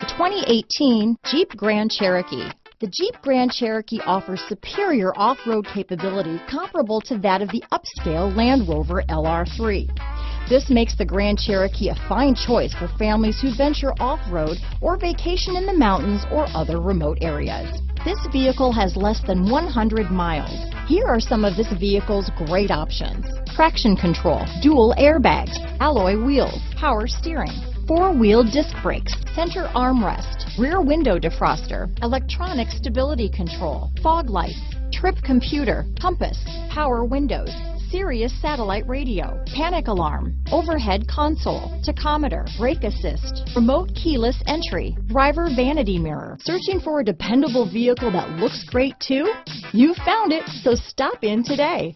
2018 Jeep Grand Cherokee. The Jeep Grand Cherokee offers superior off-road capability comparable to that of the upscale Land Rover LR3. This makes the Grand Cherokee a fine choice for families who venture off-road or vacation in the mountains or other remote areas. This vehicle has less than 100 miles. Here are some of this vehicle's great options: traction control, dual airbags, alloy wheels, power steering, four-wheel disc brakes, center armrest, rear window defroster, electronic stability control, fog lights, trip computer, compass, power windows, Sirius Satellite Radio, panic alarm, overhead console, tachometer, brake assist, remote keyless entry, driver vanity mirror. Searching for a dependable vehicle that looks great too? You found it, so stop in today.